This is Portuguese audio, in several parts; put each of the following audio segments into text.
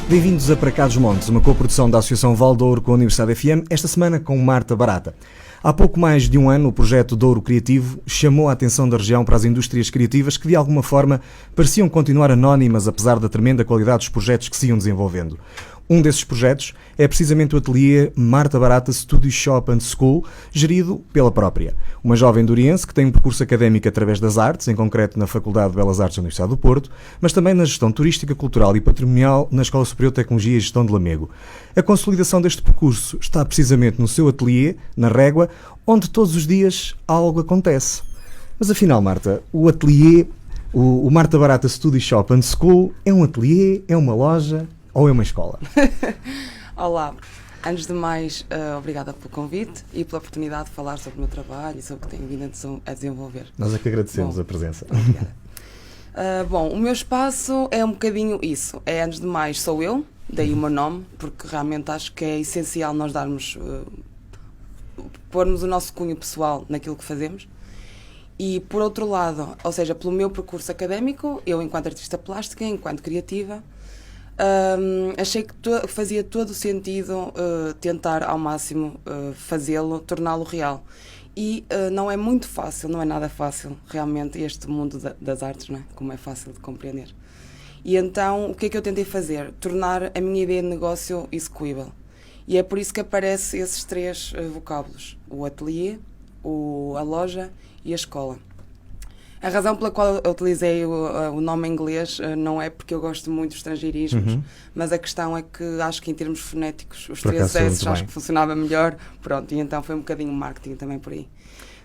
Bem-vindos a Para Cá dos Montes, uma coprodução da Associação Val de Ouro com a Universidade FM, esta semana com Marta Barata. Há pouco mais de um ano, o projeto Douro Criativo chamou a atenção da região para as indústrias criativas que, de alguma forma, pareciam continuar anónimas, apesar da tremenda qualidade dos projetos que se iam desenvolvendo. Um desses projetos é precisamente o ateliê Marta Barata Studio Shop and School, gerido pela própria. Uma jovem duriense que tem um percurso académico através das artes, em concreto na Faculdade de Belas Artes da Universidade do Porto, mas também na gestão turística, cultural e patrimonial na Escola Superior de Tecnologia e Gestão de Lamego. A consolidação deste percurso está precisamente no seu ateliê, na Régua, onde todos os dias algo acontece. Mas afinal, Marta, o ateliê, o Marta Barata Studio Shop and School, é um ateliê, é uma loja ou é uma escola? Olá, antes de mais, obrigada pelo convite e pela oportunidade de falar sobre o meu trabalho e sobre o que tenho vindo a desenvolver. Nós é que agradecemos a presença. Obrigada. Bom, o meu espaço é um bocadinho isso. É, antes de mais, sou eu, daí o meu nome, porque realmente acho que é essencial nós pormos o nosso cunho pessoal naquilo que fazemos. E, por outro lado, ou seja, pelo meu percurso académico, eu, enquanto artista plástica, enquanto criativa, achei que fazia todo o sentido tentar ao máximo fazê-lo, torná-lo real. E não é muito fácil, não é nada fácil realmente este mundo das artes, não é? Como é fácil de compreender. E então o que é que eu tentei fazer? Tornar a minha ideia de negócio execuível. E é por isso que aparecem esses três vocábulos: o ateliê, a loja e a escola. A razão pela qual eu utilizei o nome em inglês não é porque eu gosto muito de estrangeirismos, mas a questão é que acho que em termos fonéticos os três S acho que funcionava melhor, pronto, e então foi um bocadinho marketing também por aí.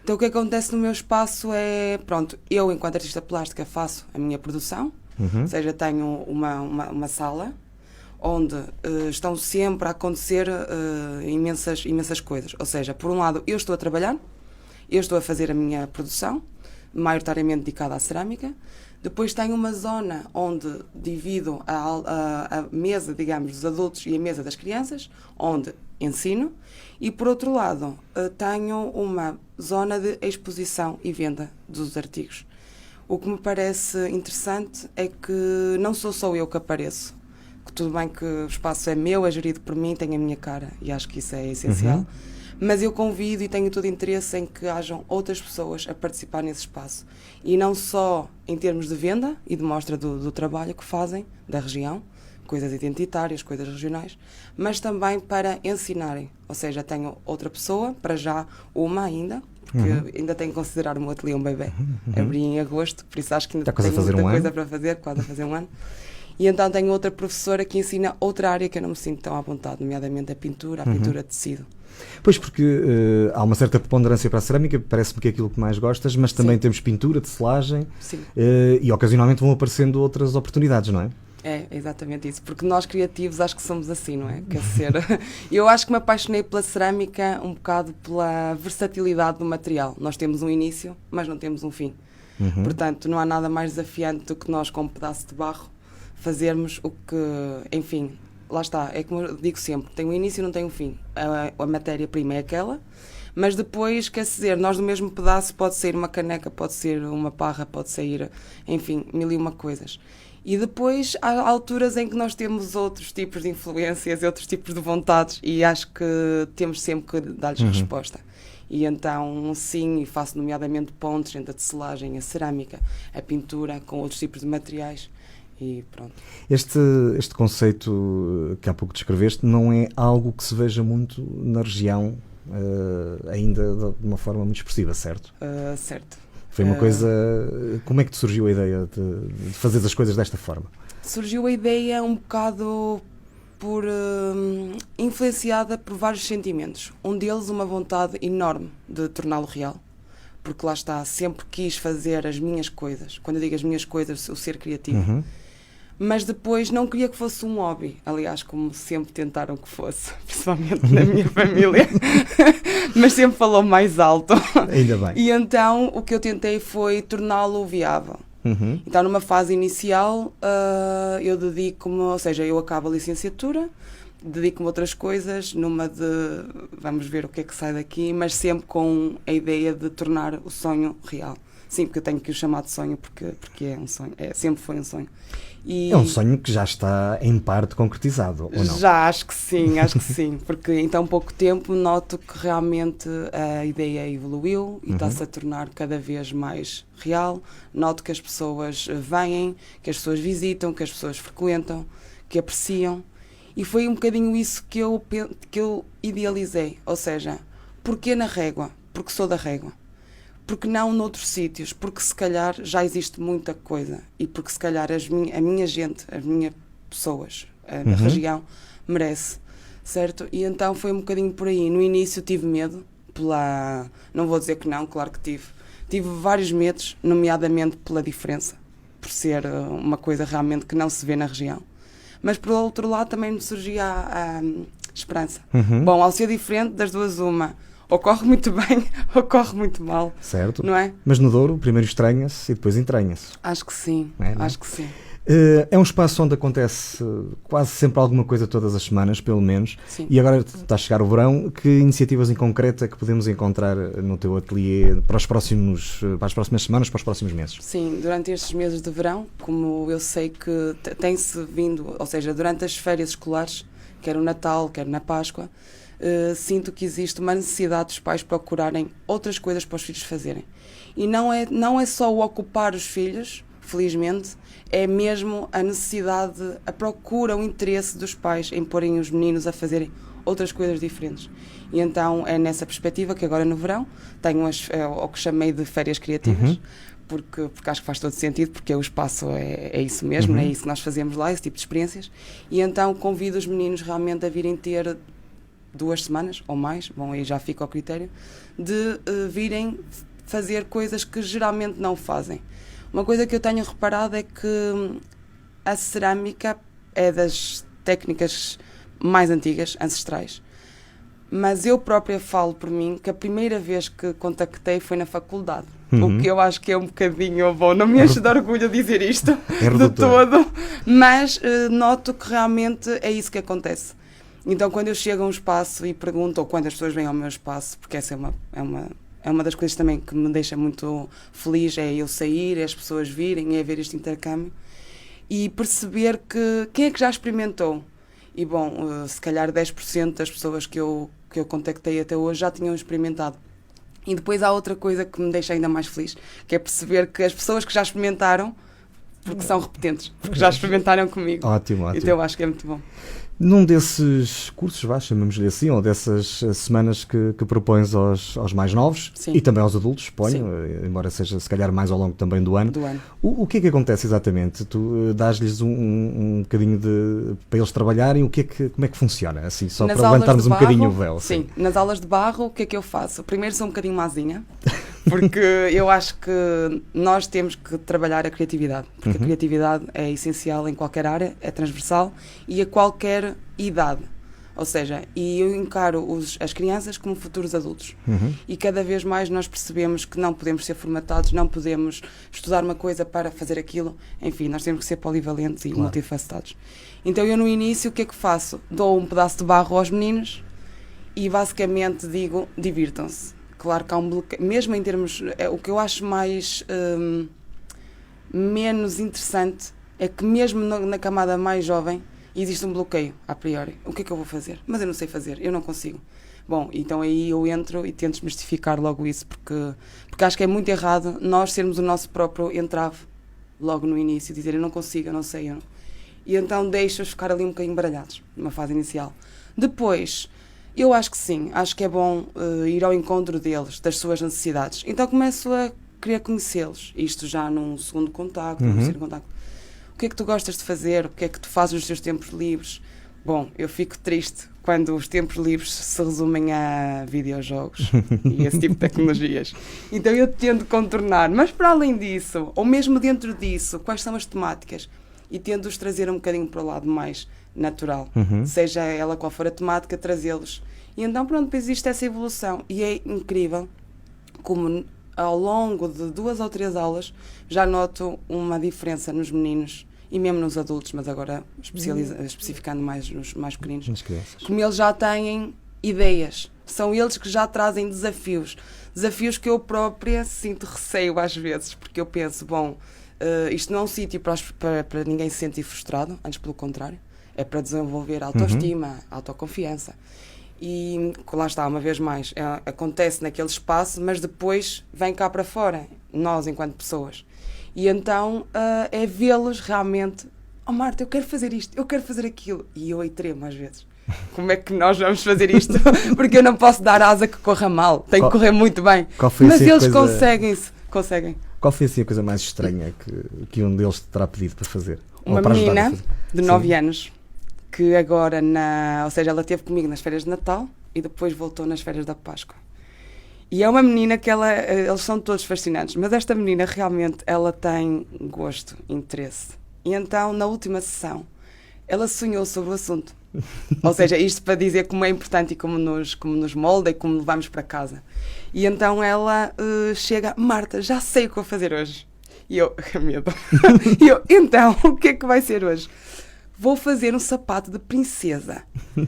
Então o que acontece no meu espaço é, pronto, eu enquanto artista plástica faço a minha produção, ou seja, tenho uma sala onde estão sempre a acontecer imensas coisas, ou seja, por um lado eu estou a trabalhar, eu estou a fazer a minha produção, maioritariamente dedicada à cerâmica. Depois tenho uma zona onde divido a mesa, digamos, dos adultos e a mesa das crianças, onde ensino. E, por outro lado, tenho uma zona de exposição e venda dos artigos. O que me parece interessante é que não sou só eu que apareço. Que tudo bem que o espaço é meu, é gerido por mim, tem a minha cara, e acho que isso é essencial. Mas eu convido e tenho todo interesse em que hajam outras pessoas a participar nesse espaço. E não só em termos de venda e de mostra do trabalho que fazem, da região, coisas identitárias, coisas regionais, mas também para ensinarem. Ou seja, tenho outra pessoa, para já uma ainda, porque ainda tenho que considerar o meu ateliê um bebê. Abri em agosto, por isso acho que ainda tenho muita coisa para fazer, quase a fazer um ano. E então tenho outra professora que ensina outra área que eu não me sinto tão à vontade, nomeadamente a pintura de tecido. Pois, porque há uma certa preponderância para a cerâmica, parece-me que é aquilo que mais gostas, mas também temos pintura, tecelagem, e ocasionalmente vão aparecendo outras oportunidades, não é? É exatamente isso, porque nós criativos acho que somos assim, não é? Quer dizer, eu acho que me apaixonei pela cerâmica um bocado pela versatilidade do material. Nós temos um início, mas não temos um fim. Portanto, não há nada mais desafiante do que nós, com um pedaço de barro, fazermos o que, enfim, lá está, é como eu digo sempre, tem um início e não tem um fim. A matéria-prima é aquela, mas depois, quer dizer, nós do mesmo pedaço pode sair uma caneca, pode ser uma parra, pode sair, enfim, mil e uma coisas. E depois há alturas em que nós temos outros tipos de influências, outros tipos de vontades, e acho que temos sempre que dar-lhes resposta. E então, sim, faço nomeadamente pontes entre a tecelagem, a cerâmica, a pintura, com outros tipos de materiais. E pronto. Este conceito que há pouco descreveste não é algo que se veja muito na região, ainda de uma forma muito expressiva, certo? Certo. Foi uma coisa... Como é que te surgiu a ideia de fazer as coisas desta forma? Surgiu a ideia um bocado influenciada por vários sentimentos. Um deles, uma vontade enorme de torná-lo real. Porque lá está, sempre quis fazer as minhas coisas. Quando eu digo as minhas coisas, o ser criativo. Mas depois não queria que fosse um hobby. Aliás, como sempre tentaram que fosse, principalmente na minha família. Mas sempre falou mais alto. Ainda bem. E então o que eu tentei foi torná-lo viável. Então, numa fase inicial, eu dedico-me, ou seja, eu acabo a licenciatura, dedico-me a outras coisas, numa de vamos ver o que é que sai daqui, mas sempre com a ideia de tornar o sonho real, Sim, porque eu tenho que o chamar de sonho, porque é um sonho, sempre foi um sonho. É um sonho que já está em parte concretizado, ou não? Já, acho que sim, porque em tão pouco tempo noto que realmente a ideia evoluiu e está-se a tornar cada vez mais real. Noto que as pessoas vêm, que as pessoas visitam, que as pessoas frequentam, que apreciam, e foi um bocadinho isso que eu idealizei, ou seja, porquê na Régua? Porque sou da Régua. Porque não noutros sítios? Porque se calhar já existe muita coisa e porque se calhar a minha gente, as minhas pessoas, a região merece, certo? E então foi um bocadinho por aí. No início tive medo, não vou dizer que não, claro que tive. Tive vários medos, nomeadamente pela diferença, por ser uma coisa realmente que não se vê na região. Mas por outro lado também me surgia a esperança. Bom, ao ser diferente, das duas uma, ou corre muito bem ou corre muito mal. Certo. Não é? Mas no Douro, primeiro estranha-se e depois entranha-se. Acho que sim, acho que sim. É um espaço onde acontece quase sempre alguma coisa todas as semanas, pelo menos. Sim. E agora está a chegar o verão. Que iniciativas em concreto é que podemos encontrar no teu ateliê para as próximas semanas, para os próximos meses? Sim, durante estes meses de verão, como eu sei que tem-se vindo, ou seja, durante as férias escolares, quer o Natal, quer na Páscoa, sinto que existe uma necessidade dos pais procurarem outras coisas para os filhos fazerem. E não é só o ocupar os filhos, felizmente, é mesmo a necessidade, a procura, o interesse dos pais em porem os meninos a fazerem outras coisas diferentes. E então é nessa perspectiva que agora no verão tenho o que chamei de férias criativas, porque acho que faz todo sentido, porque o espaço é isso mesmo, é isso que nós fazemos lá, esse tipo de experiências. E então convido os meninos realmente a virem ter 2 semanas ou mais, bom, aí já fica ao critério, de virem fazer coisas que geralmente não fazem. Uma coisa que eu tenho reparado é que a cerâmica é das técnicas mais antigas, ancestrais, mas eu própria falo por mim que a primeira vez que contactei foi na faculdade, o que eu acho que é um bocadinho bom, não me enche de orgulho dizer isto de todo, mas noto que realmente é isso que acontece. Então quando eu chego a um espaço e pergunto, ou quando as pessoas vêm ao meu espaço, porque essa é uma das coisas também que me deixa muito feliz, é eu sair, é as pessoas virem, é ver este intercâmbio e perceber que quem é que já experimentou. E bom, se calhar 10% das pessoas que eu contactei até hoje já tinham experimentado. E depois há outra coisa que me deixa ainda mais feliz, que é perceber que as pessoas que já experimentaram, porque são repetentes, porque já experimentaram comigo. Ótimo. Então eu acho que é muito bom. Num desses cursos, chamamos-lhe assim, ou dessas semanas que propões aos mais novos, sim, e também aos adultos, suponho, embora seja se calhar mais ao longo também do ano. O que é que acontece exatamente? Tu dás-lhes um bocadinho para eles trabalharem, como é que funciona? Assim, só para levantarmos um bocadinho o véu. Sim, nas aulas de barro, o que é que eu faço? Primeiro sou um bocadinho mazinha, porque eu acho que nós temos que trabalhar a criatividade, porque a criatividade é essencial em qualquer área, é transversal e a qualquer idade. Ou seja, e eu encaro as crianças como futuros adultos. E cada vez mais nós percebemos que não podemos ser formatados, não podemos estudar uma coisa para fazer aquilo. Enfim, nós temos que ser polivalentes e multifacetados. Então eu no início o que é que faço? Dou um pedaço de barro aos meninos e basicamente digo, divirtam-se. Claro que há um bloqueio, mesmo em termos, o que eu acho menos interessante é que mesmo na camada mais jovem existe um bloqueio, a priori. O que é que eu vou fazer? Mas eu não sei fazer, eu não consigo. Bom, então aí eu entro e tento desmistificar logo isso, porque acho que é muito errado nós sermos o nosso próprio entrave logo no início, dizer eu não consigo, eu não sei. E então deixo-os ficar ali um bocadinho baralhados, numa fase inicial. Depois, eu acho que sim, acho que é bom ir ao encontro deles, das suas necessidades. Então começo a querer conhecê-los, isto já num segundo contacto, num terceiro contacto. O que é que tu gostas de fazer? O que é que tu fazes nos teus tempos livres? Bom, eu fico triste quando os tempos livres se resumem a videojogos e esse tipo de tecnologias. Então eu tento contornar, mas para além disso, ou mesmo dentro disso, quais são as temáticas? E tento-os trazer um bocadinho para o lado mais natural. Seja ela qual for a temática, trazê-los. E então pronto, depois existe essa evolução. E é incrível como ao longo de 2 ou 3 aulas já noto uma diferença nos meninos e mesmo nos adultos, mas agora especificando mais nos mais pequeninos, como eles já têm ideias, São eles que já trazem desafios. Desafios que eu própria sinto receio às vezes, porque eu penso, isto não é um sítio para ninguém se sentir frustrado, antes pelo contrário, é para desenvolver autoestima, autoconfiança. E lá está, uma vez mais, acontece naquele espaço, mas depois vem cá para fora, nós enquanto pessoas. E então é vê-los realmente, Marta, eu quero fazer isto, eu quero fazer aquilo. E eu aí tremo às vezes. Como é que nós vamos fazer isto? Porque eu não posso dar asa que corra mal, tem que correr muito bem. Mas eles conseguem. Qual foi assim a coisa mais estranha que um deles te terá pedido para fazer? Uma menina de 9 anos, que agora, ou seja, ela esteve comigo nas férias de Natal e depois voltou nas férias da Páscoa. E é uma menina que eles são todos fascinantes, mas esta menina realmente, ela tem gosto, interesse. E então, na última sessão, ela sonhou sobre o assunto. Ou seja, isto para dizer como é importante e como nos molda e como levamos para casa. E então ela chega, Marta, já sei o que vou fazer hoje. E eu, medo. E eu, então, o que é que vai ser hoje? Vou fazer um sapato de princesa,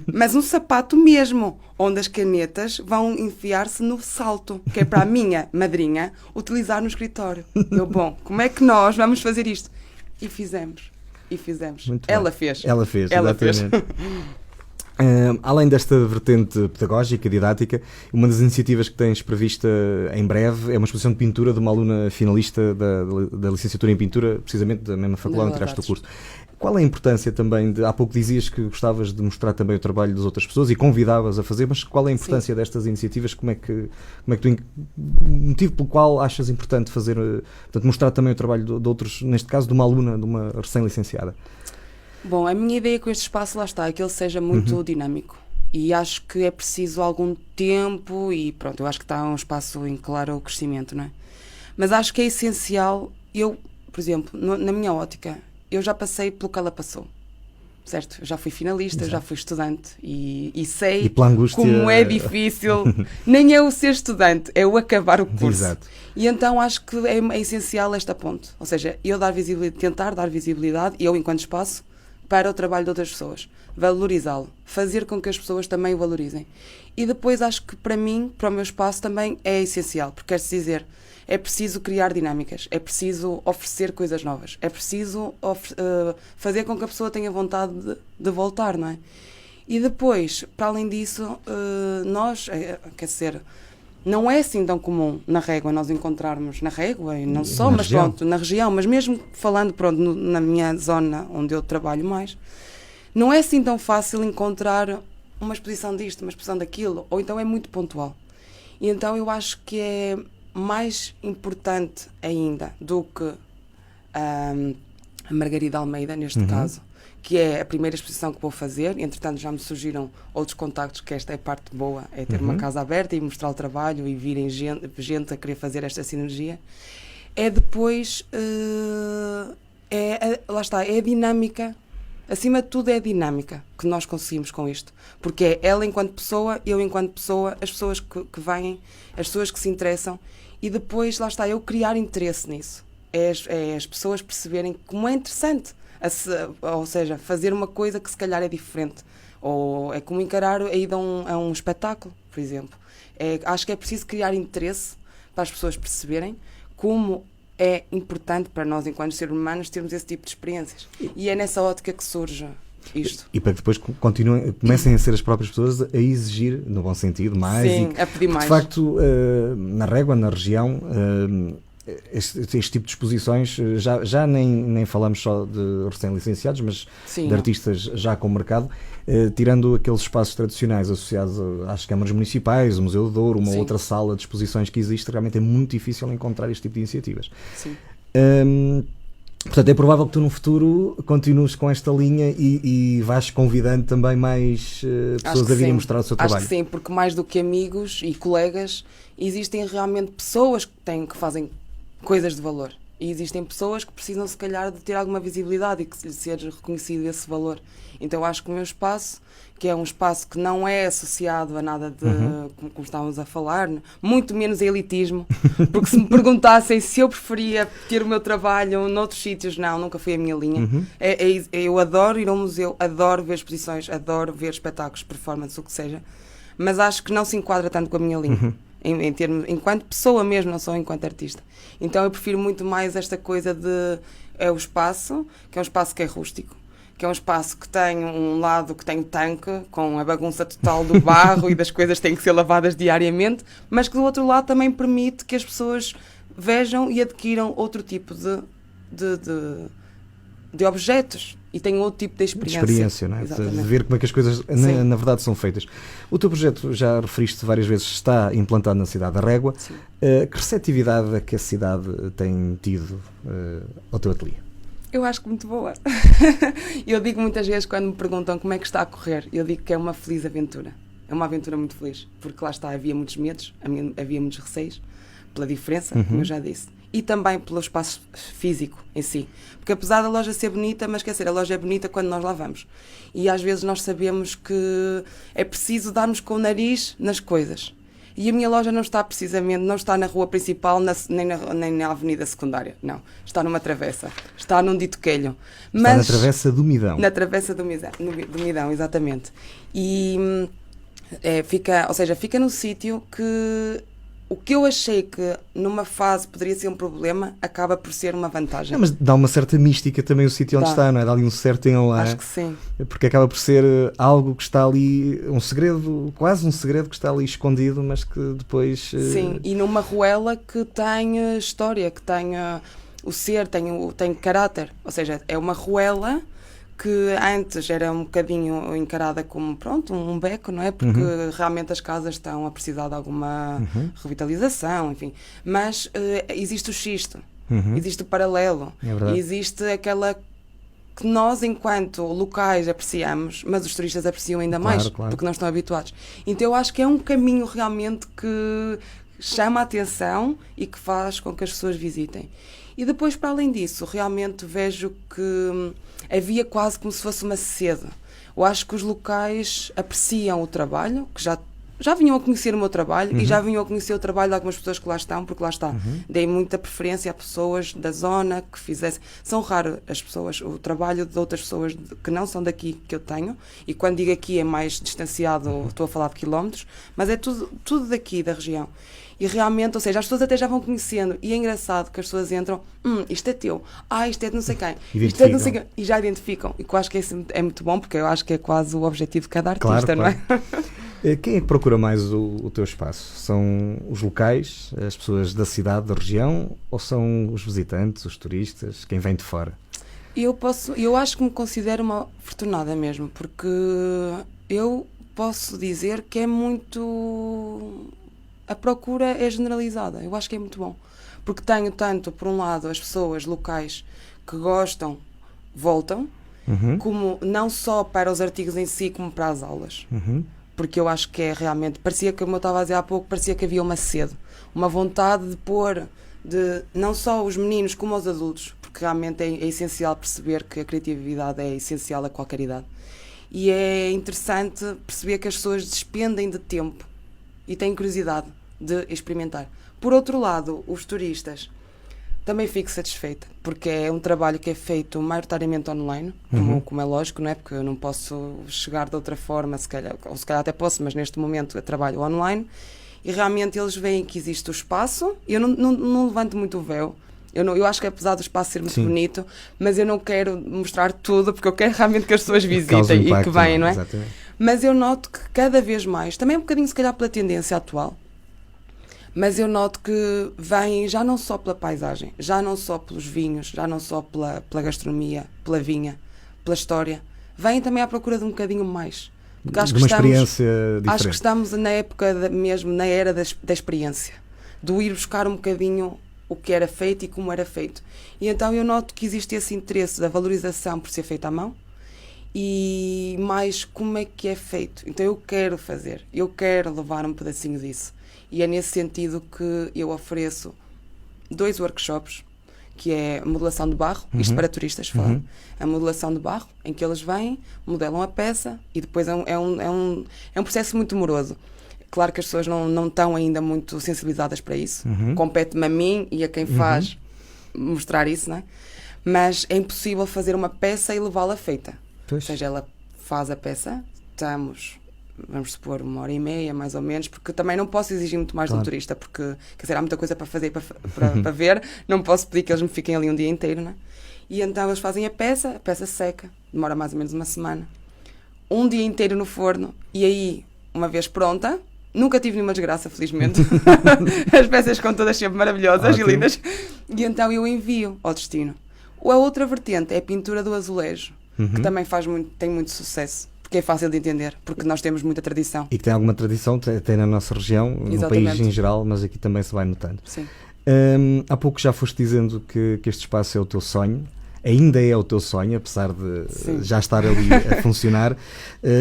mas um sapato mesmo, onde as canetas vão enfiar-se no salto, que é para a minha madrinha utilizar no escritório. Eu, como é que nós vamos fazer isto? E fizemos. Ela fez. Além desta vertente pedagógica, didática, uma das iniciativas que tens prevista em breve é uma exposição de pintura de uma aluna finalista da licenciatura em pintura, precisamente da mesma faculdade onde tiraste o curso. Qual é a importância também há pouco dizias que gostavas de mostrar também o trabalho das outras pessoas e convidavas a fazer, mas qual é a importância destas iniciativas? Como é que o motivo pelo qual achas importante fazer, portanto, mostrar também o trabalho de outros, neste caso de uma aluna, de uma recém-licenciada? A minha ideia com este espaço, lá está, é que ele seja muito dinâmico. E acho que é preciso algum tempo e pronto, eu acho que está um espaço em claro crescimento, não é? Mas acho que é essencial, por exemplo, na minha ótica, eu já passei pelo que ela passou, certo? Eu já fui finalista, já fui estudante e sei como é difícil, nem é o ser estudante, é o acabar o curso. Exato. E então acho que é essencial esta ponte, ou seja, eu tentar dar visibilidade, eu enquanto espaço, para o trabalho de outras pessoas, valorizá-lo, fazer com que as pessoas também o valorizem. E depois acho que para mim, para o meu espaço também é essencial, porque quer-se dizer, é preciso criar dinâmicas, é preciso oferecer coisas novas, é preciso fazer com que a pessoa tenha vontade de voltar, não é? E depois, para além disso, quer dizer, não é assim tão comum na Régua nós encontrarmos, na Régua e não só, mas pronto, na região, mas mesmo falando na minha zona onde eu trabalho mais, não é assim tão fácil encontrar uma exposição disto, uma exposição daquilo, ou então é muito pontual. E então eu acho que é mais importante ainda do que a Margarida Almeida, neste caso, que é a primeira exposição que vou fazer. Entretanto, já me surgiram outros contactos, que esta é a parte boa, é ter uma casa aberta e mostrar o trabalho e virem gente a querer fazer esta sinergia. É depois, lá está, é a dinâmica, acima de tudo é a dinâmica que nós conseguimos com isto, porque é ela enquanto pessoa, eu enquanto pessoa, as pessoas que vêm, as pessoas que se interessam, e depois, lá está, eu criar interesse nisso, é as pessoas perceberem como é interessante, ou seja, fazer uma coisa que se calhar é diferente, ou é como encarar a ida a um espetáculo, por exemplo. Acho que é preciso criar interesse para as pessoas perceberem como é importante para nós, enquanto seres humanos, termos esse tipo de experiências. E é nessa ótica que surge isto. E para que depois comecem a ser as próprias pessoas a exigir, no bom sentido, mais. Sim, a pedir mais. De facto, na Régua, na região, este tipo de exposições, já nem falamos só de recém-licenciados, mas de artistas já com mercado, tirando aqueles espaços tradicionais associados às câmaras municipais, o Museu do Douro, uma outra sala de exposições que existe, realmente é muito difícil encontrar este tipo de iniciativas. Sim. Portanto, é provável que tu no futuro continues com esta linha e vais convidando também mais pessoas a virem mostrar o seu trabalho. Acho que sim, porque mais do que amigos e colegas, existem realmente pessoas que fazem coisas de valor. E existem pessoas que precisam, se calhar, de ter alguma visibilidade e que ser reconhecido esse valor. Então, acho que o meu espaço, que é um espaço que não é associado a nada de, como estávamos a falar, muito menos a elitismo, porque se me perguntassem se eu preferia ter o meu trabalho noutros sítios, nunca foi a minha linha. Eu adoro ir ao museu, adoro ver exposições, adoro ver espetáculos, performance, o que seja, mas acho que não se enquadra tanto com a minha linha. Em termos, enquanto pessoa mesmo, não só enquanto artista. Então eu prefiro muito mais esta coisa de é o espaço, que é um espaço que é rústico, que é um espaço que tem um lado que tem tanque, com a bagunça total do barro e das coisas que têm que ser lavadas diariamente, mas que do outro lado também permite que as pessoas vejam e adquiram outro tipo de objetos e tenham outro tipo de experiência. Não é? Exatamente. De ver como é que as coisas na verdade são feitas. O teu projeto, já referiste várias vezes, está implantado na cidade da Régua. Que receptividade é que a cidade tem tido ao teu ateliê? Eu acho que muito boa. Eu digo muitas vezes, quando me perguntam como é que está a correr, eu digo que é uma feliz aventura. É uma aventura muito feliz, porque lá está, havia muitos medos, havia muitos receios, pela diferença, como eu já disse, e também pelo espaço físico em si. Porque apesar da loja ser bonita, mas quer dizer, a loja é bonita quando nós lá vamos. E às vezes nós sabemos que é preciso darmos com o nariz nas coisas. E a minha loja não está precisamente, não está na rua principal, nem na avenida secundária, não. Está numa travessa, está num dito quelho. Está na travessa do Midão. Na travessa do Midão, exatamente. E fica num sítio que o que eu achei que numa fase poderia ser um problema, acaba por ser uma vantagem. Mas dá uma certa mística também o sítio onde está, não é? Dá ali um certo enlace. Acho que sim. Porque acaba por ser algo que está ali, um segredo, quase um segredo que está ali escondido, mas que depois... Sim, e numa ruela que tem história, que tem o ser, tem caráter. Ou seja, é uma ruela que antes era um bocadinho encarada como, pronto, um beco, não é? Porque realmente as casas estão a precisar de alguma revitalização, enfim. Mas existe o xisto, existe o paralelo, existe aquela que nós, enquanto locais, apreciamos, mas os turistas apreciam ainda mais, porque não estão habituados. Então eu acho que é um caminho realmente que chama a atenção e que faz com que as pessoas visitem. E depois, para além disso, realmente vejo que havia quase como se fosse uma sede. Eu acho que os locais apreciam o trabalho, que já vinham a conhecer o meu trabalho e já vinham a conhecer o trabalho de algumas pessoas que lá estão, porque lá está. Dei muita preferência a pessoas da zona que fizessem. São raras as pessoas, o trabalho de outras pessoas que não são daqui que eu tenho, e quando digo aqui é mais distanciado, estou a falar de quilómetros, mas é tudo daqui, da região. E realmente, ou seja, as pessoas até já vão conhecendo. E é engraçado que as pessoas entram, isto é teu, isto é de não sei quem, isto é de não sei quem, e já identificam. E que eu acho que é muito bom, porque eu acho que é quase o objetivo de cada artista, não é? Quem é que procura mais o teu espaço? São os locais, as pessoas da cidade, da região, ou são os visitantes, os turistas, quem vem de fora? Eu acho que me considero uma afortunada mesmo, porque eu posso dizer que é muito... A procura é generalizada, eu acho que é muito bom. Porque tenho tanto, por um lado, as pessoas locais que gostam, voltam, como não só para os artigos em si, como para as aulas. Porque eu acho que é realmente... Parecia, como eu estava a dizer há pouco, parecia que havia uma sede, uma vontade de pôr, de não só os meninos como os adultos, porque realmente é essencial perceber que a criatividade é essencial a qualquer idade. E é interessante perceber que as pessoas despendem de tempo e têm curiosidade de experimentar. Por outro lado, os turistas, também fico satisfeita, porque é um trabalho que é feito maioritariamente online, como é lógico, não é? Porque eu não posso chegar de outra forma, se calhar até posso, mas neste momento eu trabalho online, e realmente eles veem que existe o espaço. Eu não levanto muito o véu. Eu acho que apesar do espaço ser muito bonito, mas eu não quero mostrar tudo, porque eu quero realmente que as pessoas visitem e que venham, não é? Exatamente. Mas eu noto que cada vez mais, também um bocadinho se calhar pela tendência atual, mas eu noto que vêm já não só pela paisagem, já não só pelos vinhos, já não só pela gastronomia, pela vinha, pela história, vêm também à procura de um bocadinho mais. Porque acho de uma experiência diferente. Acho que estamos na época mesmo, na era da experiência, do ir buscar um bocadinho o que era feito e como era feito. E então eu noto que existe esse interesse da valorização por ser feito à mão, e mais como é que é feito. Então eu quero fazer, eu quero levar um pedacinho disso, e é nesse sentido que eu ofereço 2 workshops, que é modelação de barro, isto para turistas fora, a modelação de barro, em que eles vêm, modelam a peça, e depois é um processo muito moroso. Claro que as pessoas não estão ainda muito sensibilizadas para isso, compete-me a mim e a quem faz mostrar isso, não é? Mas é impossível fazer uma peça e levá-la feita. Ou seja, ela faz a peça, estamos vamos supor, 1h30, mais ou menos, porque também não posso exigir muito mais do turista, porque, quer dizer, há muita coisa para fazer e para ver, não posso pedir que eles me fiquem ali um dia inteiro, né? E então eles fazem a peça seca, demora mais ou menos uma semana. Um dia inteiro no forno, e aí, uma vez pronta, nunca tive nenhuma desgraça, felizmente. As peças ficam todas sempre maravilhosas e lindas. E então eu envio ao destino. A outra vertente é a pintura do azulejo, que também tem muito sucesso. Porque é fácil de entender, porque nós temos muita tradição. E que tem alguma tradição, tem na nossa região, no país em geral, mas aqui também se vai notando. Sim. Há pouco já foste dizendo que este espaço é o teu sonho, ainda é o teu sonho, apesar de já estar ali a funcionar,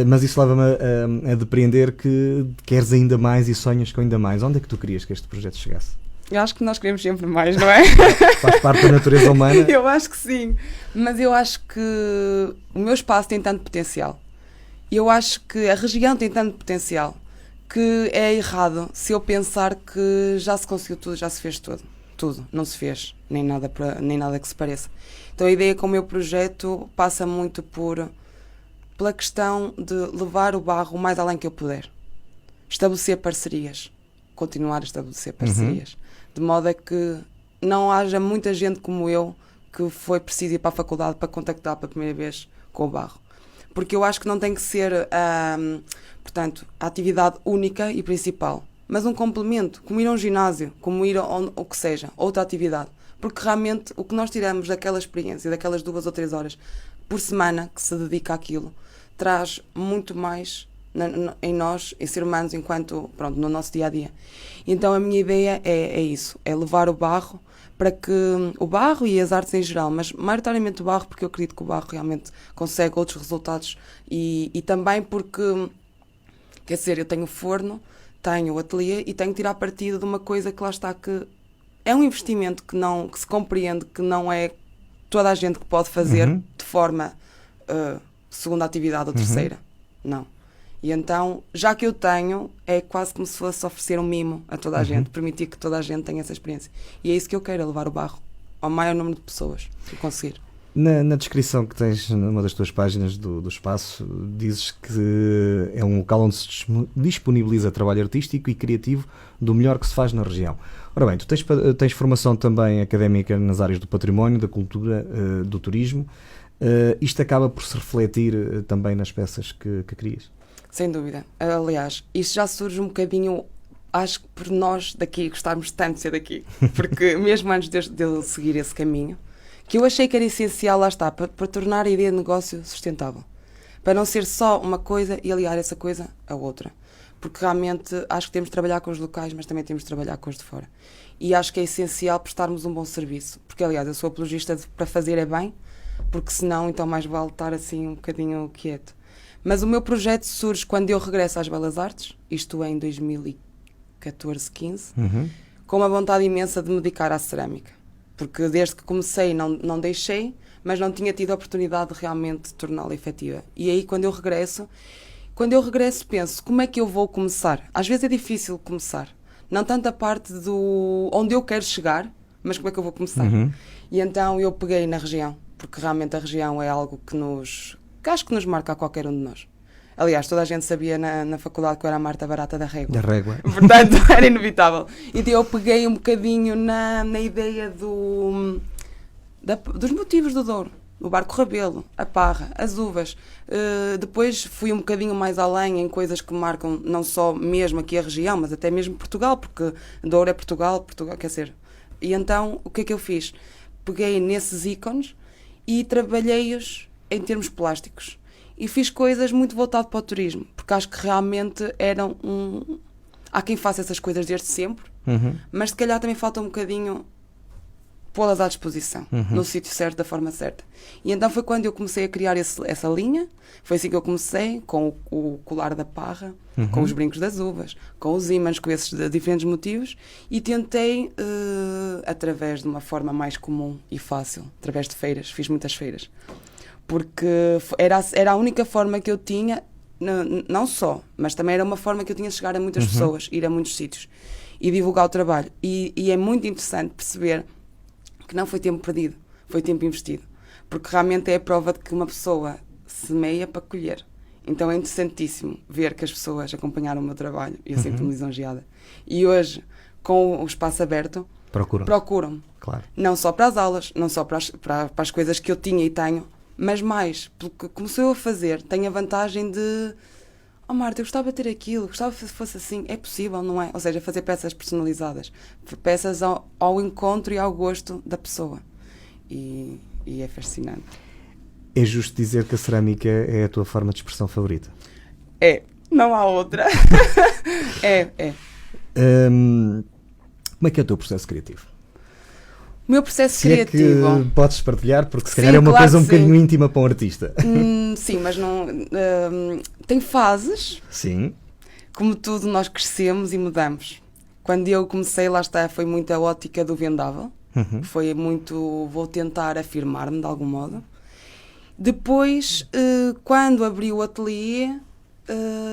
mas isso leva-me a depreender que queres ainda mais e sonhas com ainda mais. Onde é que tu querias que este projeto chegasse? Eu acho que nós queremos sempre mais, não é? Faz parte da natureza humana? Eu acho que sim, mas eu acho que o meu espaço tem tanto potencial. Eu acho que a região tem tanto potencial que é errado se eu pensar que já se conseguiu tudo, já se fez tudo. Tudo, não se fez, nem nada que se pareça. Então a ideia com o meu projeto passa muito pela questão de levar o barro o mais além que eu puder. Estabelecer parcerias, continuar a estabelecer parcerias, de modo a que não haja muita gente como eu que foi preciso ir para a faculdade para contactar pela primeira vez com o barro. Porque eu acho que não tem que ser, portanto, a atividade única e principal, mas um complemento, como ir a um ginásio, como ir a o que seja, outra atividade. Porque realmente o que nós tiramos daquela experiência, daquelas 2 ou 3 horas por semana que se dedica àquilo, traz muito mais em nós, em ser humanos, enquanto, pronto, no nosso dia-a-dia. Então a minha ideia é isso, é levar o barro para que o barro e as artes em geral, mas maioritariamente o barro, porque eu acredito que o barro realmente consegue outros resultados e também porque, quer dizer, eu tenho o forno, tenho o ateliê e tenho que tirar partido de uma coisa que lá está, que é um investimento que se compreende que não é toda a gente que pode fazer de forma segunda atividade ou terceira, não. E então, já que eu tenho, é quase como se fosse oferecer um mimo a toda a gente, permitir que toda a gente tenha essa experiência. E é isso que eu quero, é levar o barro ao maior número de pessoas, se conseguir. Na descrição que tens numa das tuas páginas do espaço, dizes que é um local onde se disponibiliza trabalho artístico e criativo do melhor que se faz na região. Ora bem, tu tens formação também académica nas áreas do património, da cultura, do turismo. Isto acaba por se refletir também nas peças que crias? Sem dúvida. Aliás, isto já surge um bocadinho, acho que por nós daqui gostarmos tanto de ser daqui, porque mesmo antes de eu seguir esse caminho, que eu achei que era essencial, lá está, para tornar a ideia de negócio sustentável. Para não ser só uma coisa e aliar essa coisa a outra. Porque realmente acho que temos de trabalhar com os locais, mas também temos de trabalhar com os de fora. E acho que é essencial prestarmos um bom serviço. Porque, aliás, eu sou apologista para fazer é bem, porque senão então mais vale estar assim um bocadinho quieto. Mas o meu projeto surge quando eu regresso às Belas Artes, isto é em 2014, 15, com uma vontade imensa de me dedicar à cerâmica. Porque desde que comecei não deixei, mas não tinha tido a oportunidade de realmente torná-la efetiva. E aí quando eu regresso penso, como é que eu vou começar? Às vezes é difícil começar. Não tanto a parte do onde eu quero chegar, mas como é que eu vou começar? E então eu peguei na região, porque realmente a região é algo que acho que nos marca a qualquer um de nós. Aliás, toda a gente sabia na faculdade que eu era a Marta Barata da Régua. Da Régua. Portanto, era inevitável. Então eu peguei um bocadinho na ideia dos motivos do Douro. O barco Rabelo, a parra, as uvas. Depois fui um bocadinho mais além em coisas que marcam não só mesmo aqui a região, mas até mesmo Portugal, porque Douro é Portugal, quer dizer. E então, o que é que eu fiz? Peguei nesses ícones e trabalhei-os em termos plásticos. E fiz coisas muito voltadas para o turismo, porque acho que realmente eram Há quem faça essas coisas desde sempre, mas se calhar também falta um bocadinho pô-las à disposição, no sítio certo, da forma certa. E então foi quando eu comecei a criar essa linha, foi assim que eu comecei, com o colar da parra, com os brincos das uvas, com os ímãs, com esses diferentes motivos, e tentei, através de uma forma mais comum e fácil, através de feiras, fiz muitas feiras, porque era a única forma que eu tinha, não só, mas também era uma forma que eu tinha de chegar a muitas pessoas, ir a muitos sítios e divulgar o trabalho. E é muito interessante perceber que não foi tempo perdido, foi tempo investido, porque realmente é a prova de que uma pessoa semeia para colher. Então é interessantíssimo ver que as pessoas acompanharam o meu trabalho e eu sinto-me lisonjeada. E hoje, com o espaço aberto, procuram-me. Claro. Não só para as aulas, não só para as coisas que eu tinha e tenho, mas mais, porque comecei eu a fazer, tenho a vantagem de Marta, eu gostava de ter aquilo, gostava que fosse assim. É possível, não é? Ou seja, fazer peças personalizadas, peças ao encontro e ao gosto da pessoa. E é fascinante. É justo dizer que a cerâmica é a tua forma de expressão favorita? É, não há outra. É. Como é que é o teu processo criativo? O meu processo se criativo... é que podes partilhar, porque se sim, calhar é uma claro coisa um bocadinho íntima para um artista. Sim, mas não... tem fases. Sim. Como tudo, nós crescemos e mudamos. Quando eu comecei, lá está, foi muito a ótica do vendável. Foi muito, vou tentar afirmar-me de algum modo. Depois, quando abri o ateliê,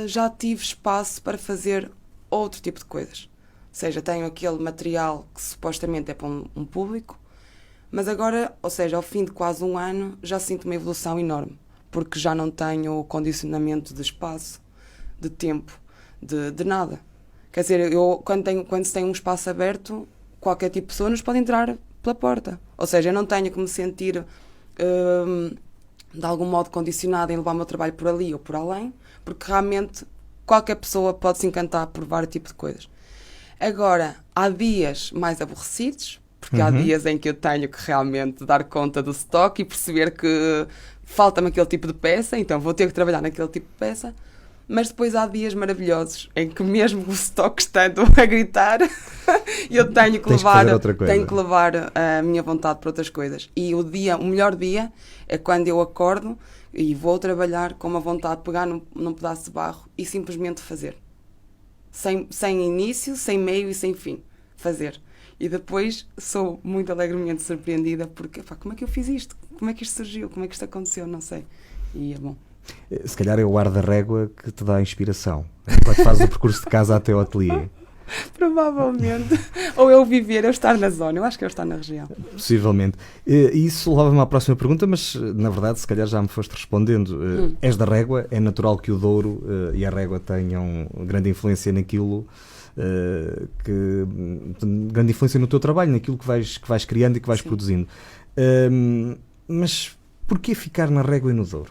já tive espaço para fazer outro tipo de coisas. Ou seja, tenho aquele material que supostamente é para um público, mas agora, ou seja, ao fim de quase um ano, já sinto uma evolução enorme, porque já não tenho condicionamento de espaço, de tempo, de nada. Quer dizer, quando se tem um espaço aberto, qualquer tipo de pessoa nos pode entrar pela porta. Ou seja, eu não tenho que me sentir de algum modo condicionada em levar o meu trabalho por ali ou por além, porque realmente qualquer pessoa pode se encantar por vários tipos de coisas. Agora, há dias mais aborrecidos, porque há dias em que eu tenho que realmente dar conta do stock e perceber que falta-me aquele tipo de peça, então vou ter que trabalhar naquele tipo de peça. Mas depois há dias maravilhosos em que mesmo o stock estando a gritar, eu tenho que levar a minha vontade para outras coisas. E o melhor dia é quando eu acordo e vou trabalhar com uma vontade de pegar num pedaço de barro e simplesmente fazer. Sem início, sem meio e sem fim. Fazer. E depois sou muito alegremente surpreendida porque, como é que eu fiz isto? Como é que isto surgiu? Como é que isto aconteceu? Não sei. E é bom. Se calhar é o ar da régua que te dá a inspiração quando fazes o percurso de casa até ao ateliê. Provavelmente. Ou eu estar na zona. Eu acho que eu estar na região. Possivelmente. Isso leva-me à próxima pergunta, mas na verdade se calhar já me foste respondendo. És da Régua, é natural que o Douro e a Régua tenham grande influência naquilo, grande influência no teu trabalho, naquilo que vais criando e que vais produzindo. Mas porquê ficar na Régua e no Douro?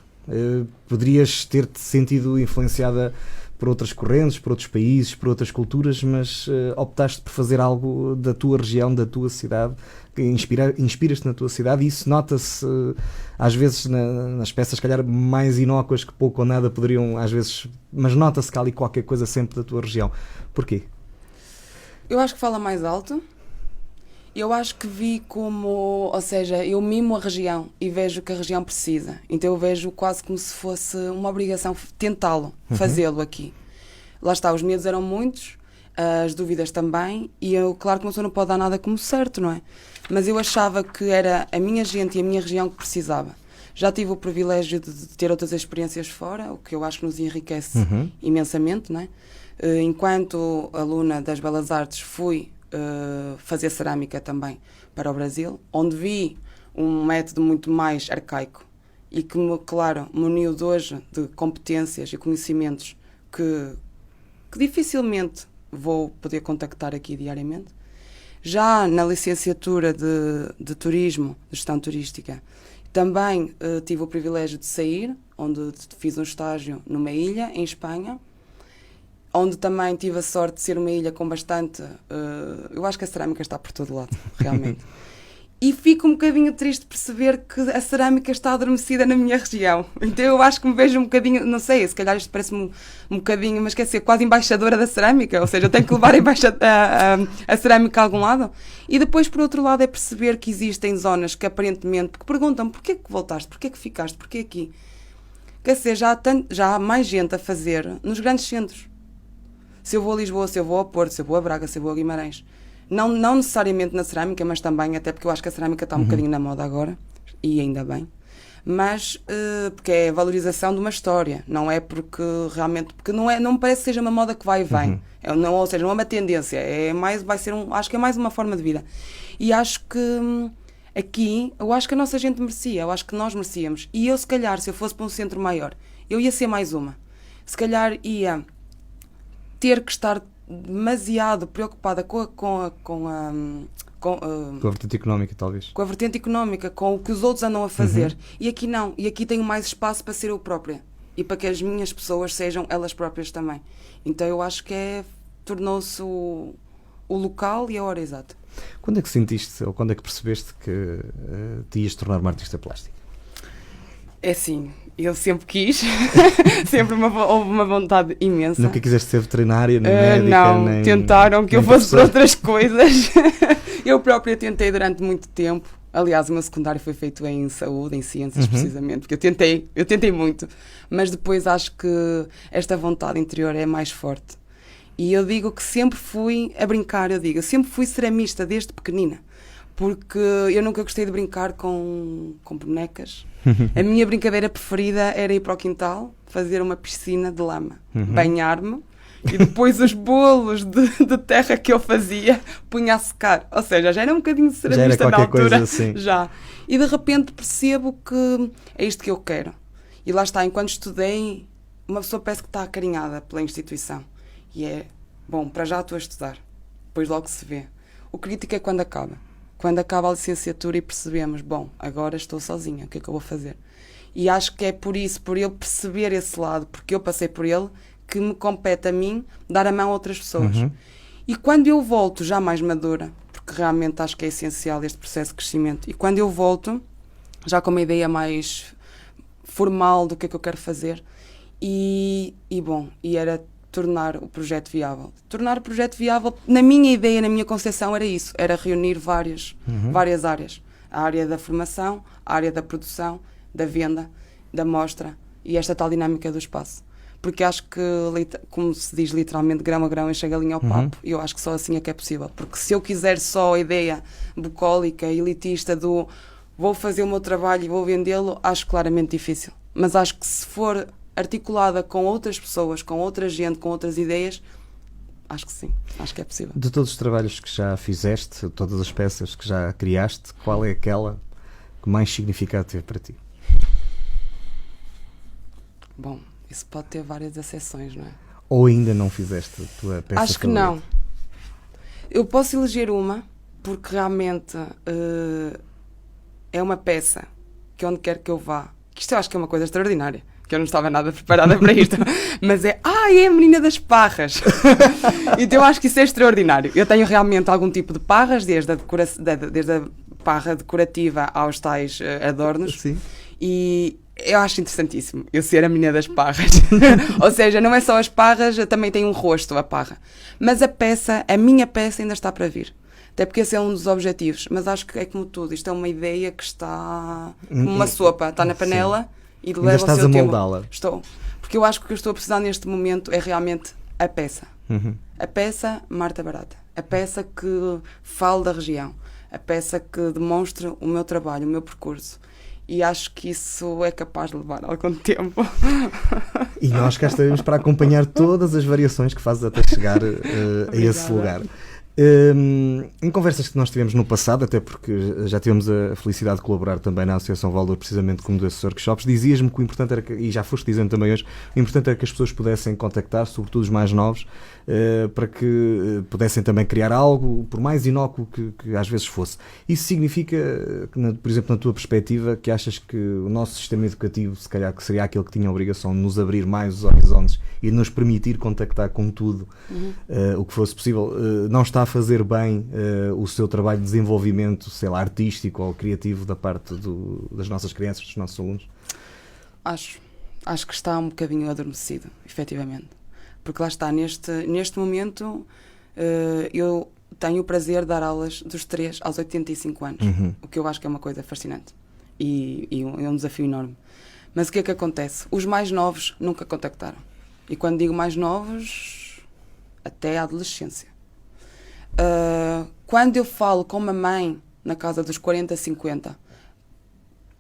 Poderias ter-te sentido influenciada por outras correntes, por outros países, por outras culturas, mas optaste por fazer algo da tua região, da tua cidade, que inspiras-te na tua cidade, e isso nota-se às vezes nas peças, se calhar mais inócuas que pouco ou nada poderiam, às vezes, mas nota-se que há ali qualquer coisa sempre da tua região. Porquê? Eu acho que fala mais alto. Eu acho que vi como, ou seja, eu mimo a região e vejo o que a região precisa. Então eu vejo quase como se fosse uma obrigação tentá-lo, fazê-lo aqui. Lá está, os medos eram muitos, as dúvidas também, e eu, claro que uma pessoa não pode dar nada como certo, não é? Mas eu achava que era a minha gente e a minha região que precisava. Já tive o privilégio de ter outras experiências fora, o que eu acho que nos enriquece imensamente, não é? Enquanto aluna das Belas Artes fui fazer cerâmica também para o Brasil, onde vi um método muito mais arcaico e que, claro, me uniu de hoje de competências e conhecimentos que dificilmente vou poder contactar aqui diariamente. Já na licenciatura de Turismo, de Gestão Turística, também tive o privilégio de sair, onde fiz um estágio numa ilha, em Espanha, onde também tive a sorte de ser uma ilha com bastante... eu acho que a cerâmica está por todo lado, realmente. E fico um bocadinho triste de perceber que a cerâmica está adormecida na minha região. Então eu acho que me vejo um bocadinho, não sei, se calhar isto parece-me um bocadinho, mas quer ser quase embaixadora da cerâmica, ou seja, eu tenho que levar a cerâmica a algum lado. E depois, por outro lado, é perceber que existem zonas que aparentemente, que perguntam porquê que voltaste, porquê que ficaste, porquê aqui? Quer dizer, já há mais gente a fazer nos grandes centros. Se eu vou a Lisboa, se eu vou a Porto, se eu vou a Braga, se eu vou a Guimarães. Não necessariamente na cerâmica, mas também, até porque eu acho que a cerâmica está um bocadinho na moda agora, e ainda bem. Mas, porque é a valorização de uma história, não é porque realmente, porque não me parece que seja uma moda que vai e vem. Ou seja, não é uma tendência, acho que é mais uma forma de vida. E acho que aqui, eu acho que a nossa gente merecia, eu acho que nós merecíamos. E eu, se calhar, se eu fosse para um centro maior, eu ia ser mais uma. Se calhar ia ter que estar demasiado preocupada com a vertente económica, talvez. Com a vertente económica, com o que os outros andam a fazer. E aqui não. E aqui tenho mais espaço para ser eu própria. E para que as minhas pessoas sejam elas próprias também. Então eu acho que tornou-se o local e a hora exata. Quando é que sentiste, ou quando é que percebeste que te ias tornar uma artista plástica? É assim, eu sempre quis, sempre houve uma vontade imensa. Nunca quiseste ser veterinária, nem médica? Não, tentaram que eu fosse para outras coisas. Eu própria tentei durante muito tempo. Aliás, o meu secundário foi feito em saúde, em ciências, precisamente, porque eu tentei muito. Mas depois acho que esta vontade interior é mais forte. E eu digo que sempre fui a brincar, eu sempre fui ceramista desde pequenina. Porque eu nunca gostei de brincar com bonecas. A minha brincadeira preferida era ir para o quintal, fazer uma piscina de lama, banhar-me, e depois os bolos de terra que eu fazia punha a secar. Ou seja, já era um bocadinho de ceramista na altura. Coisa assim. Já. E de repente percebo que é isto que eu quero. E lá está, enquanto estudei, uma pessoa parece que está acarinhada pela instituição. E é, bom, para já estou a estudar. Depois logo se vê. O crítico é quando acaba. Quando acaba a licenciatura e percebemos, bom, agora estou sozinha, o que é que eu vou fazer? E acho que é por isso, por eu perceber esse lado, porque eu passei por ele, que me compete a mim dar a mão a outras pessoas. E quando eu volto, já mais madura, porque realmente acho que é essencial este processo de crescimento, e quando eu volto, já com uma ideia mais formal do que é que eu quero fazer, e era tornar o projeto viável. Tornar o projeto viável, na minha ideia, na minha concepção, era isso. Era reunir várias áreas. A área da formação, a área da produção, da venda, da mostra e esta tal dinâmica do espaço. Porque acho que, como se diz literalmente, grão a grão enche a galinha ao papo. E eu acho que só assim é que é possível. Porque se eu quiser só a ideia bucólica, elitista do vou fazer o meu trabalho e vou vendê-lo, acho claramente difícil. Mas acho que se for articulada com outras pessoas, com outra gente, com outras ideias, acho que sim, acho que é possível. De todos os trabalhos que já fizeste, todas as peças que já criaste, qual é aquela que mais significado teve para ti? Bom, isso pode ter várias acessões, não é? Ou ainda não fizeste a tua peça Acho que favorita? não. Eu posso eleger uma, porque realmente é uma peça que onde quer que eu vá, que isto eu acho que é uma coisa extraordinária, que eu não estava nada preparada para isto, mas é a menina das parras. Então eu acho que isso é extraordinário. Eu tenho realmente algum tipo de parras, desde a parra decorativa aos tais adornos. Sim. E eu acho interessantíssimo eu ser a menina das parras. Ou seja, não é só as parras, também tem um rosto a parra. Mas a minha peça ainda está para vir. Até porque esse é um dos objetivos. Mas acho que é como tudo, isto é uma ideia que está como uma sopa, está na panela. Sim. E ainda estás a moldá-la. Estou. Porque eu acho que o que eu estou a precisar neste momento é realmente a peça. A peça Marta Barata. A peça que fala da região. A peça que demonstra o meu trabalho, o meu percurso. E acho que isso é capaz de levar algum tempo. E nós cá estaremos para acompanhar todas as variações que fazes até chegar a esse lugar. Em conversas que nós tivemos no passado, até porque já tivemos a felicidade de colaborar também na Associação Valdouro, precisamente como desses workshops, dizias-me que o importante era, e já foste dizendo também hoje, o importante era que as pessoas pudessem contactar, sobretudo os mais novos, para que pudessem também criar algo, por mais inócuo que às vezes fosse. Isso significa, por exemplo, na tua perspectiva, que achas que o nosso sistema educativo, se calhar, que seria aquele que tinha a obrigação de nos abrir mais os horizontes e de nos permitir contactar com tudo o que fosse possível, não está a fazer bem o seu trabalho de desenvolvimento, sei lá, artístico ou criativo da parte das nossas crianças, dos nossos alunos? Acho que está um bocadinho adormecido, efetivamente. Porque lá está, neste momento eu tenho o prazer de dar aulas dos 3 aos 85 anos, o que eu acho que é uma coisa fascinante e é um desafio enorme. Mas o que é que acontece? Os mais novos nunca contactaram. E quando digo mais novos, até a adolescência. Quando eu falo com uma mãe na casa dos 40, 50,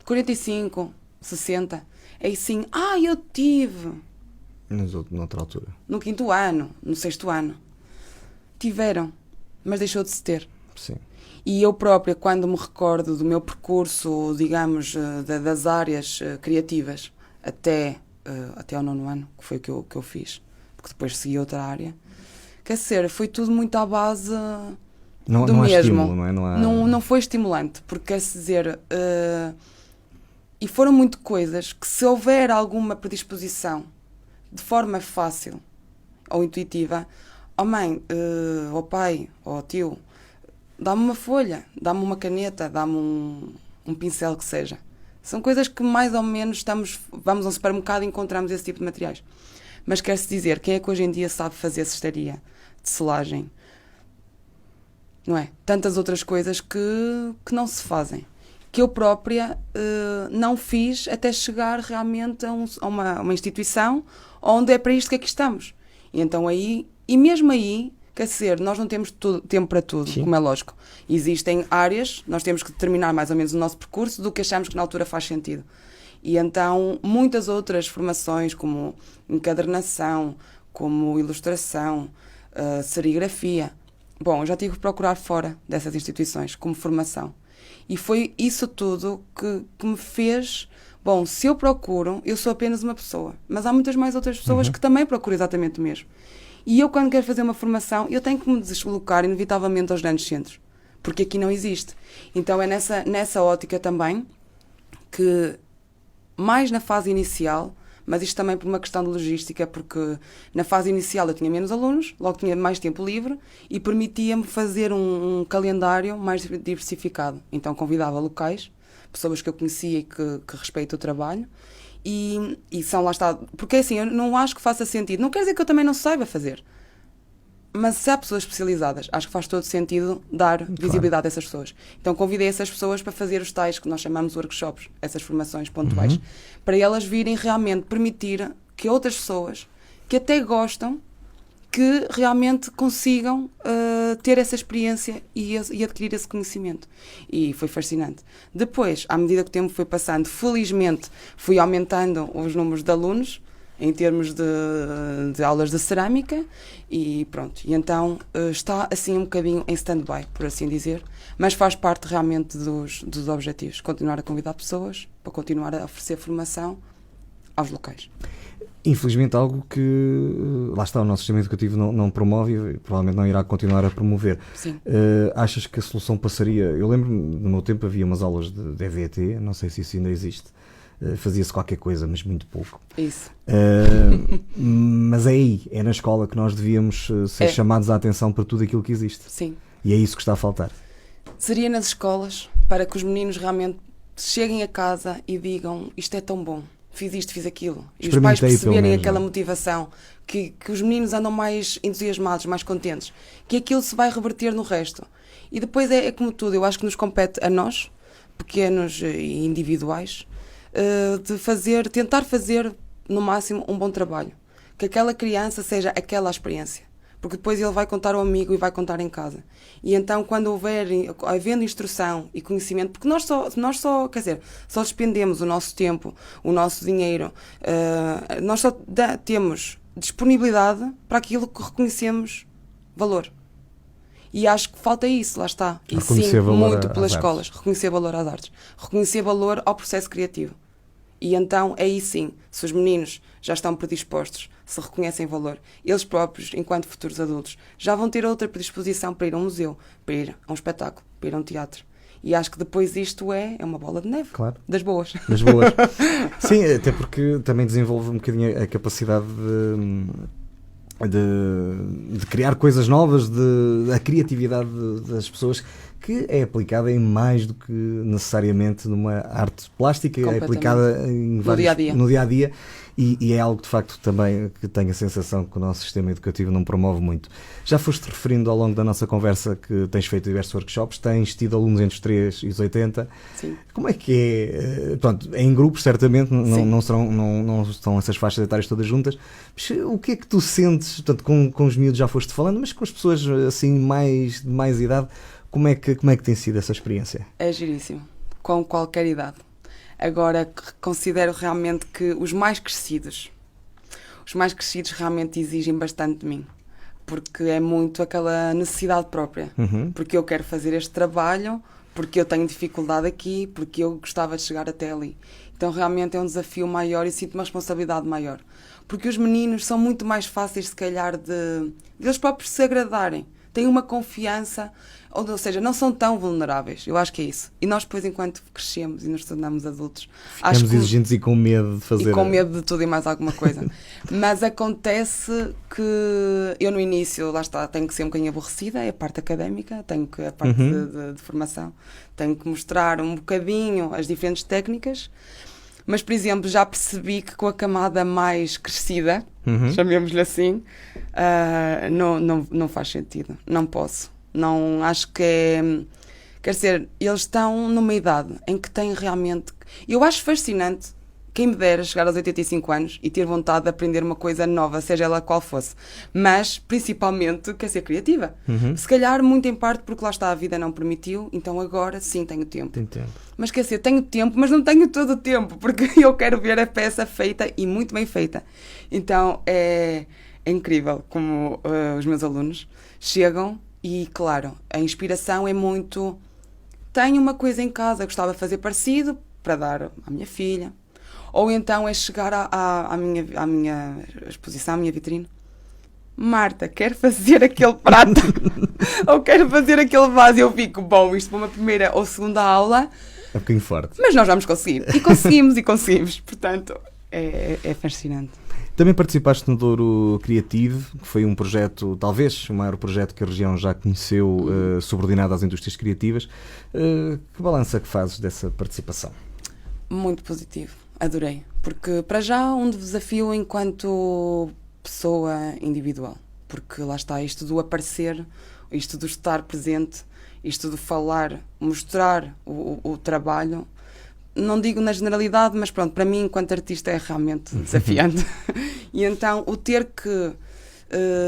45, 60, é assim, eu tive noutra altura, no 5º ano, no 6º ano, tiveram, mas deixou de se ter. Sim. E eu própria, quando me recordo do meu percurso, digamos, das áreas criativas até até ao 9º ano, que foi o que eu fiz, porque depois segui outra área. Quer dizer, foi tudo muito à base do não há mesmo. estímulo, não é? Não foi estimulante, porque quer-se dizer, e foram muito coisas que, se houver alguma predisposição de forma fácil ou intuitiva, mãe, ou pai, ou tio, dá-me uma folha, dá-me uma caneta, dá-me um pincel, que seja. São coisas que mais ou menos vamos a um supermercado e encontramos esse tipo de materiais. Mas quer-se dizer, quem é que hoje em dia sabe fazer cestaria, tecelagem, não é? Tantas outras coisas que não se fazem. Que eu própria não fiz até chegar realmente a uma instituição onde é para isto que aqui estamos. E então aí, e mesmo aí, quer dizer, nós não temos tempo para tudo, Sim. Como é lógico. Existem áreas, nós temos que determinar mais ou menos o nosso percurso do que achamos que na altura faz sentido. E então, muitas outras formações, como encadernação, como ilustração, serigrafia. Bom, eu já tive que procurar fora dessas instituições, como formação. E foi isso tudo que me fez... Bom, se eu procuro, eu sou apenas uma pessoa. Mas há muitas mais outras pessoas que também procuram exatamente o mesmo. E eu, quando quero fazer uma formação, eu tenho que me deslocar, inevitavelmente, aos grandes centros. Porque aqui não existe. Então é nessa ótica também que, mais na fase inicial, mas isto também por uma questão de logística, porque na fase inicial eu tinha menos alunos, logo tinha mais tempo livre e permitia-me fazer um calendário mais diversificado. Então convidava locais, pessoas que eu conhecia e que respeito o trabalho, e são, lá está, porque assim, eu não acho que faça sentido, não quer dizer que eu também não saiba fazer, mas se há pessoas especializadas, acho que faz todo sentido dar visibilidade a essas pessoas. Então convidei essas pessoas para fazer os tais que nós chamamos workshops, essas formações pontuais, para elas virem realmente permitir que outras pessoas que até gostam, que realmente consigam ter essa experiência e adquirir esse conhecimento. E foi fascinante. Depois, à medida que o tempo foi passando, felizmente fui aumentando os números de alunos, em termos de aulas de cerâmica, e pronto. E então está assim um bocadinho em stand-by, por assim dizer, mas faz parte realmente dos objetivos. Continuar a convidar pessoas para continuar a oferecer formação aos locais. Infelizmente algo que, lá está, o nosso sistema educativo não promove e provavelmente não irá continuar a promover. Sim. Achas que a solução passaria... Eu lembro-me, no meu tempo havia umas aulas de EVT, não sei se isso ainda existe. Fazia-se qualquer coisa, mas muito pouco. Isso. Mas é na escola que nós devíamos ser chamados à atenção para tudo aquilo que existe. Sim. E é isso que está a faltar. Seria nas escolas, para que os meninos realmente cheguem a casa e digam: isto é tão bom, fiz isto, fiz aquilo. E os pais perceberem aquela motivação, que os meninos andam mais entusiasmados, mais contentes, que aquilo se vai reverter no resto. E depois é como tudo, eu acho que nos compete a nós, pequenos e individuais, tentar fazer no máximo um bom trabalho, que aquela criança seja aquela experiência, porque depois ele vai contar ao amigo e vai contar em casa. E então, quando havendo instrução e conhecimento, porque nós só quer dizer, só despendemos o nosso tempo, o nosso dinheiro, nós só temos disponibilidade para aquilo que reconhecemos valor. E acho que falta isso, lá está. E sim, muito pelas escolas. Reconhecer valor às artes. Reconhecer valor ao processo criativo. E então, aí sim, se os meninos já estão predispostos, se reconhecem valor, eles próprios, enquanto futuros adultos, já vão ter outra predisposição para ir a um museu, para ir a um espetáculo, para ir a um teatro. E acho que depois isto é uma bola de neve. Claro. Das boas. Das boas. Sim, até porque também desenvolve um bocadinho a capacidade de criar coisas novas, a criatividade das pessoas, que é aplicada em mais do que necessariamente numa arte plástica, é aplicada no dia-a-dia e é algo de facto também que tenho a sensação que o nosso sistema educativo não promove muito. Já foste referindo ao longo da nossa conversa que tens feito diversos workshops, tens tido alunos entre os 3 e os 80. Sim. Como é que é? Pronto, em grupos certamente não estão essas faixas etárias todas juntas, mas o que é que tu sentes, portanto, com os miúdos já foste falando, mas com as pessoas assim de mais idade, como é que tem sido essa experiência? É giríssimo, com qualquer idade. Agora, considero realmente que os mais crescidos realmente exigem bastante de mim, porque é muito aquela necessidade própria, porque eu quero fazer este trabalho, porque eu tenho dificuldade aqui, porque eu gostava de chegar até ali. Então realmente é um desafio maior e sinto uma responsabilidade maior. Porque os meninos são muito mais fáceis, se calhar, de eles próprios se agradarem. Têm uma confiança, ou seja, não são tão vulneráveis. Eu acho que é isso. E nós depois, enquanto crescemos e nos tornamos adultos... Ficamos exigentes e com medo de fazer... E com medo de tudo e mais alguma coisa. Mas acontece que eu no início, lá está, tenho que ser um bocadinho aborrecida, é a parte académica, a parte de formação, tenho que mostrar um bocadinho as diferentes técnicas, mas, por exemplo, já percebi que com a camada mais crescida, chamemos-lhe assim, não faz sentido, não posso. Não, acho que é... Quer dizer, eles estão numa idade em que têm realmente... Eu acho fascinante, quem me dera chegar aos 85 anos e ter vontade de aprender uma coisa nova, seja ela qual fosse. Mas, principalmente, quer ser criativa. Se calhar, muito em parte, porque lá está, a vida não permitiu, então agora sim tenho tempo. Entendo. Mas quer dizer, tenho tempo, mas não tenho todo o tempo, porque eu quero ver a peça feita e muito bem feita. Então, é incrível como os meus alunos chegam e, claro, a inspiração é muito... Tenho uma coisa em casa, gostava de fazer parecido para dar à minha filha. Ou então é chegar à minha exposição, à minha vitrine. Marta, quero fazer aquele prato. Ou quero fazer aquele vaso. Eu fico, bom, isto para uma primeira ou segunda aula... É um bocadinho forte. Mas nós vamos conseguir. E conseguimos. Portanto, é fascinante. Também participaste no Douro Criativo, que foi um projeto, talvez o maior projeto que a região já conheceu, subordinado às indústrias criativas. Que balança que fazes dessa participação? Muito positivo. Adorei. Porque, para já, um desafio enquanto pessoa individual. Porque lá está, isto do aparecer, isto do estar presente, isto de falar, mostrar o trabalho... Não digo na generalidade, mas pronto, para mim, enquanto artista, é realmente desafiante. E então, o ter que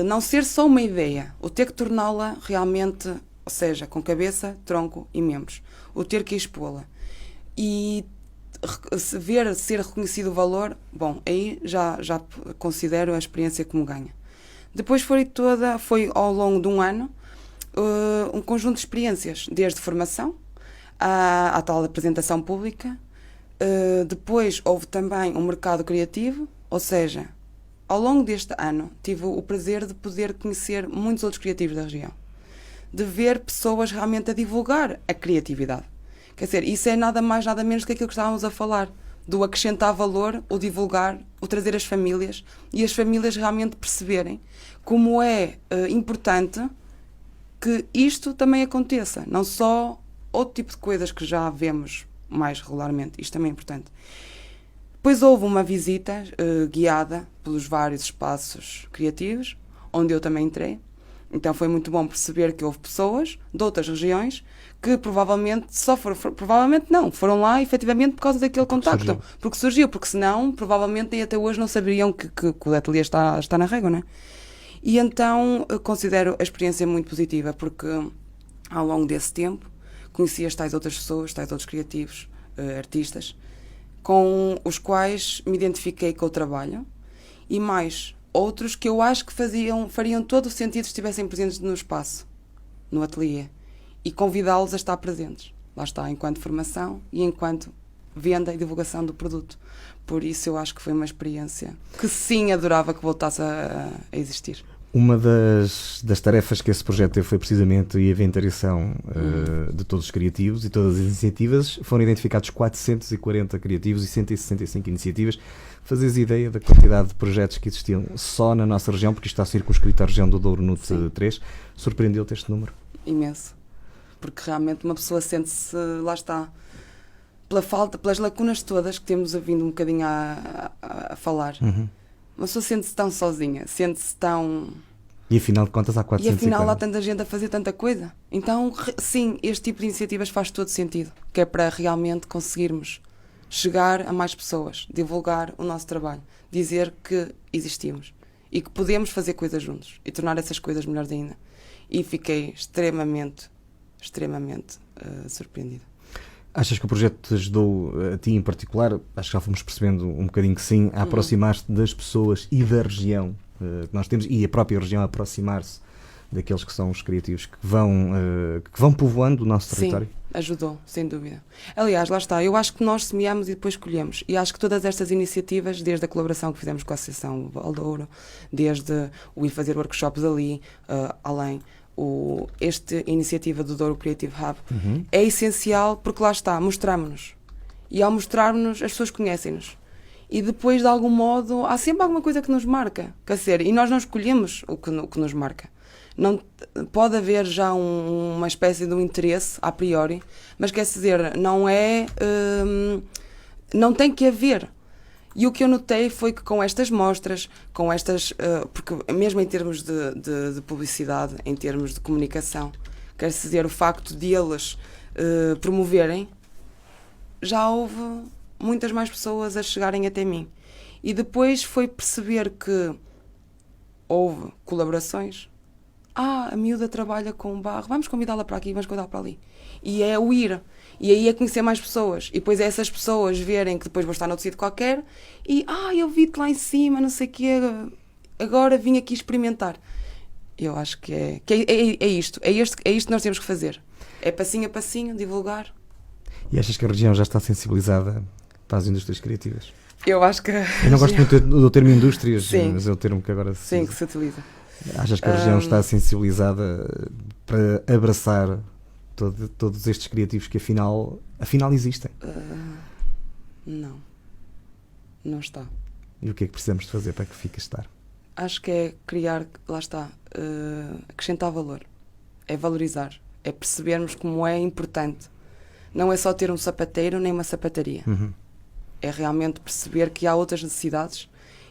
não ser só uma ideia, o ter que torná-la realmente, ou seja, com cabeça, tronco e membros. O ter que expô-la. E ser reconhecido o valor, bom, aí já considero a experiência como ganha. Depois foi ao longo de um ano, um conjunto de experiências, desde formação, à tal apresentação pública. Depois houve também um mercado criativo, ou seja, ao longo deste ano tive o prazer de poder conhecer muitos outros criativos da região, de ver pessoas realmente a divulgar a criatividade. Quer dizer, isso é nada mais, nada menos do que aquilo que estávamos a falar, do acrescentar valor, o divulgar, o trazer as famílias e as famílias realmente perceberem como é importante que isto também aconteça, não só outro tipo de coisas que já vemos mais regularmente. Isto também é importante. Depois houve uma visita guiada pelos vários espaços criativos, onde eu também entrei. Então foi muito bom perceber que houve pessoas de outras regiões que provavelmente foram lá efetivamente por causa daquele contacto. Porque surgiu, porque senão provavelmente nem até hoje não saberiam que o ateliê está na régua, não é? E então considero a experiência muito positiva, porque ao longo desse tempo conheci as tais outras pessoas, tais outros criativos, artistas, com os quais me identifiquei com o trabalho, e mais outros que eu acho que fariam todo o sentido se estivessem presentes no espaço, no ateliê, e convidá-los a estar presentes. Lá está, enquanto formação e enquanto venda e divulgação do produto. Por isso eu acho que foi uma experiência que sim adorava que voltasse a existir. Uma das tarefas que esse projeto teve foi precisamente a inventariação de todos os criativos e todas as iniciativas. Foram identificados 440 criativos e 165 iniciativas. Fazes ideia da quantidade de projetos que existiam só na nossa região, porque isto está circunscrito à região do Douro NUT 3. Surpreendeu-te este número? Imenso. Porque realmente uma pessoa sente-se, lá está, pelas lacunas todas que temos vindo um bocadinho a falar. Uma pessoa sente-se tão sozinha, sente-se tão... E afinal de contas há 440. E afinal há tanta gente a fazer tanta coisa. Então, sim, este tipo de iniciativas faz todo sentido, que é para realmente conseguirmos chegar a mais pessoas, divulgar o nosso trabalho, dizer que existimos e que podemos fazer coisas juntos e tornar essas coisas melhores ainda. E fiquei extremamente surpreendida. Achas que o projeto te ajudou, a ti em particular, acho que já fomos percebendo um bocadinho que sim, a aproximar-te das pessoas e da região que nós temos, e a própria região a aproximar-se daqueles que são os criativos que vão povoando o nosso território? Sim, ajudou, sem dúvida. Aliás, lá está, eu acho que nós semeamos e depois colhemos. E acho que todas estas iniciativas, desde a colaboração que fizemos com a Associação Valdouro, desde o ir fazer workshops ali, além, esta iniciativa do Douro Creative Hub, é essencial porque lá está, mostramos-nos. E ao mostrarmos-nos, as pessoas conhecem-nos. E depois, de algum modo, há sempre alguma coisa que nos marca. Quer dizer, e nós não escolhemos o que nos marca. Não, pode haver já uma espécie de um interesse, a priori, mas quer dizer, não é... não tem que haver. E o que eu notei foi que com estas mostras, com estas... porque mesmo em termos de publicidade, em termos de comunicação, quer dizer, o facto de eles promoverem, já houve muitas mais pessoas a chegarem até mim. E depois foi perceber que houve colaborações. A miúda trabalha com barro, vamos convidá-la para aqui, vamos convidá-la para ali. E é o ir. E aí é conhecer mais pessoas. E depois é essas pessoas verem que depois vou estar noutro sítio qualquer e, eu vi-te lá em cima, não sei o quê, agora vim aqui experimentar. Eu acho que é isto. É isto que nós temos que fazer. É passinho a passinho, divulgar. E achas que a região já está sensibilizada para as indústrias criativas? Eu acho que... Eu não gosto muito do termo indústrias, sim, mas é o termo que agora sim, que se utiliza. Achas que a região está sensibilizada para abraçar todos estes criativos que afinal existem? Não está. E o que é que precisamos de fazer para que fique a estar? Acho que é criar, lá está, acrescentar valor. É valorizar. É percebermos como é importante. Não é só ter um sapateiro nem uma sapataria. É realmente perceber que há outras necessidades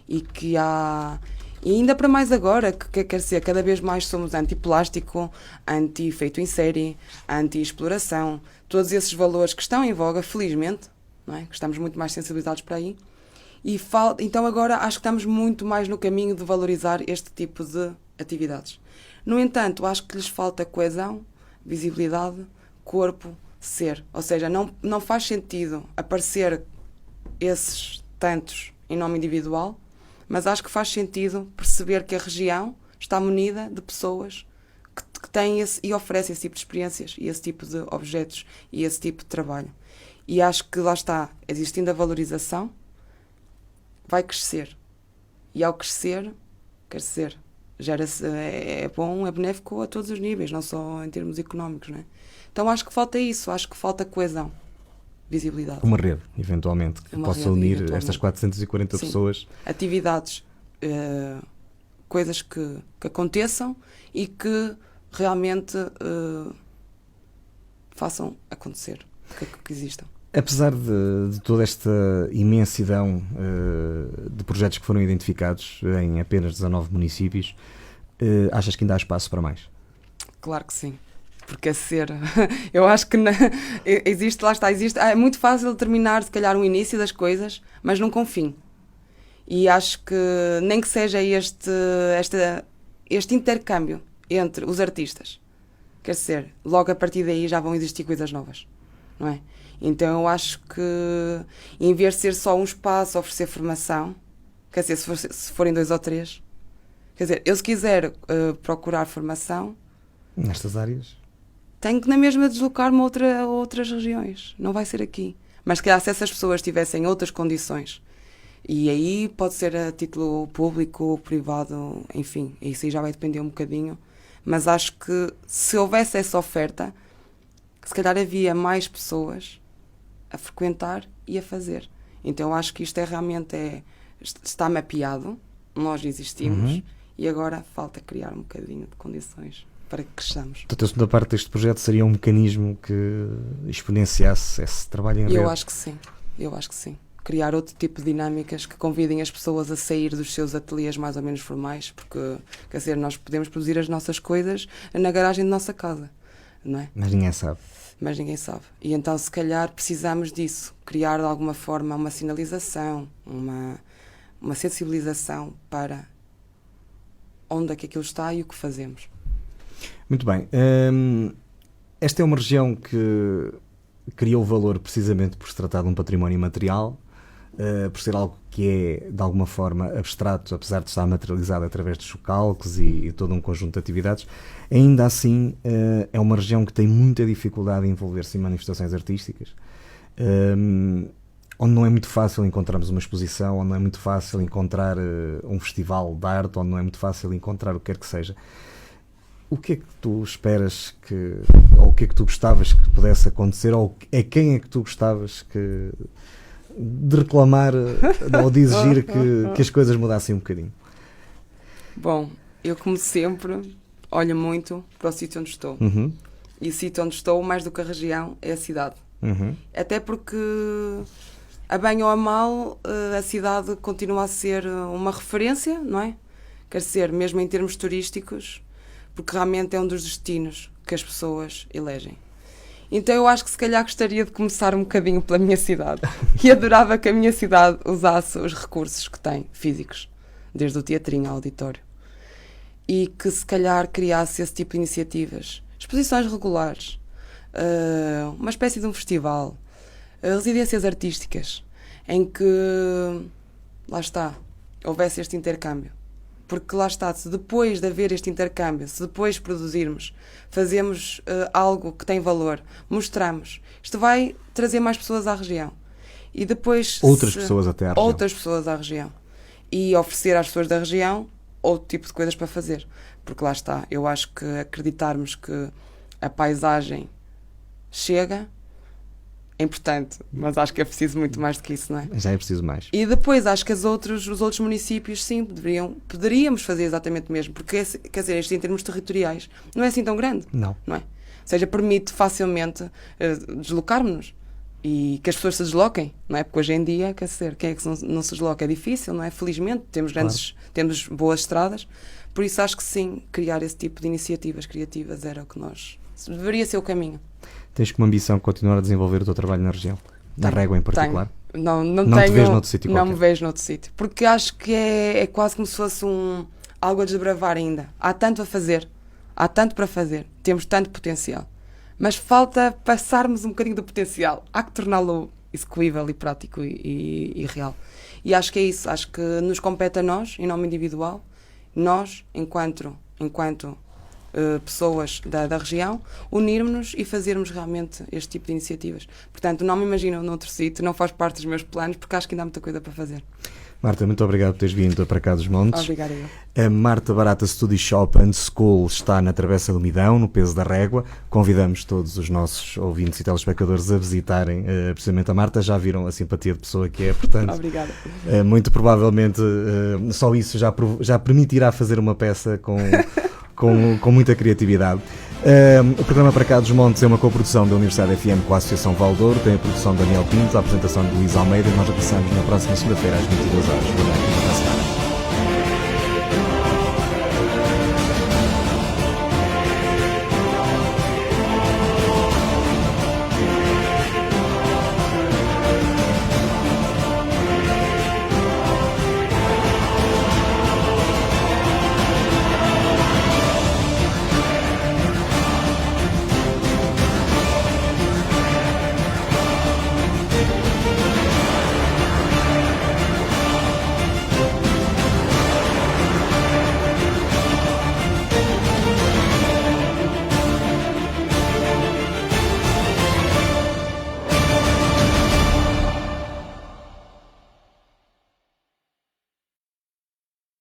e que há... E ainda para mais agora, que quer dizer, cada vez mais somos anti-plástico, anti-feito em série, anti-exploração, todos esses valores que estão em voga, felizmente, não é? Que estamos muito mais sensibilizados para aí. Então agora acho que estamos muito mais no caminho de valorizar este tipo de atividades. No entanto, acho que lhes falta coesão, visibilidade, corpo, ser. Ou seja, não faz sentido aparecer esses tantos em nome individual, mas acho que faz sentido perceber que a região está munida de pessoas que têm e oferecem esse tipo de experiências e esse tipo de objetos e esse tipo de trabalho. E acho que lá está, existindo a valorização, vai crescer. E ao crescer, quer dizer, é bom, é benéfico a todos os níveis, não só em termos económicos, não é? Então acho que falta isso, acho que falta coesão, visibilidade. Uma rede, eventualmente, que possa unir estas 440 Sim. pessoas. Atividades, coisas que aconteçam e que realmente façam acontecer, que existam. Apesar de toda esta imensidão de projetos que foram identificados em apenas 19 municípios, achas que ainda há espaço para mais? Claro que sim. Porque eu acho que existe, é muito fácil determinar se calhar um início das coisas, mas nunca um fim. E acho que nem que seja este intercâmbio entre os artistas, quer dizer, logo a partir daí já vão existir coisas novas, não é? Então eu acho que em vez de ser só um espaço a oferecer formação, quer dizer, se forem 2 ou 3, quer dizer, eu se quiser procurar formação nestas áreas, tenho que na mesma deslocar-me a outras regiões. Não vai ser aqui. Mas se calhar se essas pessoas tivessem outras condições, e aí pode ser a título público, privado, enfim, isso aí já vai depender um bocadinho. Mas acho que se houvesse essa oferta, se calhar havia mais pessoas a frequentar e a fazer. Então eu acho que isto está mapeado, nós existimos, e agora falta criar um bocadinho de condições para que cresçamos. Portanto, a segunda parte deste projeto seria um mecanismo que exponenciasse esse trabalho em rede? Eu acho que sim. Criar outro tipo de dinâmicas que convidem as pessoas a sair dos seus ateliês mais ou menos formais, porque, quer dizer, nós podemos produzir as nossas coisas na garagem da nossa casa, não é? Mas ninguém sabe. E então, se calhar, precisamos disso. Criar, de alguma forma, uma sinalização, uma sensibilização para onde é que aquilo está e o que fazemos. Muito bem. Esta é uma região que criou valor precisamente por se tratar de um património imaterial. por ser algo que é de alguma forma abstrato, apesar de estar materializado através de chocalques e todo um conjunto de atividades, ainda assim é uma região que tem muita dificuldade em envolver-se em manifestações artísticas, onde não é muito fácil encontrarmos uma exposição, onde não é muito fácil encontrar um festival de arte, onde não é muito fácil encontrar o que quer que seja. O que é que tu esperas ou o que é que tu gostavas que pudesse acontecer, ou a quem é que tu gostavas de reclamar ou de exigir que as coisas mudassem um bocadinho? Bom, eu como sempre olho muito para o sítio onde estou. E o sítio onde estou, mais do que a região, é a cidade. Até porque, a bem ou a mal, a cidade continua a ser uma referência, não é? Quer dizer, mesmo em termos turísticos, porque realmente é um dos destinos que as pessoas elegem. Então eu acho que se calhar gostaria de começar um bocadinho pela minha cidade. E adorava que a minha cidade usasse os recursos que tem, físicos, desde o teatrinho ao auditório. E que se calhar criasse esse tipo de iniciativas. Exposições regulares, uma espécie de um festival, residências artísticas, em que, lá está, houvesse este intercâmbio. Porque lá está, se depois de haver este intercâmbio, se depois produzirmos, fazemos algo que tem valor, mostramos, isto vai trazer mais pessoas à região. E depois... Outras pessoas até à região. Outras pessoas à região. E oferecer às pessoas da região outro tipo de coisas para fazer. Porque lá está, eu acho que acreditarmos que a paisagem chega é importante, mas acho que é preciso muito mais do que isso, não é? Já é preciso mais. E depois acho que os outros municípios, sim, poderíamos fazer exatamente o mesmo, porque, quer dizer, isto em termos territoriais não é assim tão grande. Não. Não é? Ou seja, permite facilmente deslocarmos-nos e que as pessoas se desloquem, não é? Porque hoje em dia, quer dizer, quem é que não se desloca? É difícil, não é? Felizmente, temos boas estradas, por isso acho que sim, criar esse tipo de iniciativas criativas era o que deveria ser o caminho. Tens como ambição continuar a desenvolver o teu trabalho na região? Na Régua em particular? Não te vês noutro sítio qualquer? Não me vejo noutro sítio. Porque acho que é quase como se fosse algo a desbravar ainda. Há tanto a fazer. Há tanto para fazer. Temos tanto potencial. Mas falta passarmos um bocadinho do potencial. Há que torná-lo execuível e prático e real. E acho que é isso. Acho que nos compete a nós, em nome individual, nós, enquanto pessoas da região, unirmos-nos e fazermos realmente este tipo de iniciativas. Portanto, não me imagino noutro sítio, não faz parte dos meus planos, porque acho que ainda há muita coisa para fazer. Marta, muito obrigado por teres vindo para cá dos Montes. Obrigada eu. A Marta Barata Studio Shop and School está na Travessa do Midão, no Peso da Régua. Convidamos todos os nossos ouvintes e telespectadores a visitarem precisamente a Marta. Já viram a simpatia de pessoa que é, portanto... Obrigada. Muito provavelmente só isso já permitirá fazer uma peça com muita criatividade. O programa Para Cá dos Montes é uma coprodução da Universidade FM com a Associação Valdouro, tem a produção de Daniel Pinto, a apresentação de Luís Almeida. Nós regressamos na próxima segunda-feira às 22 horas. Boa noite.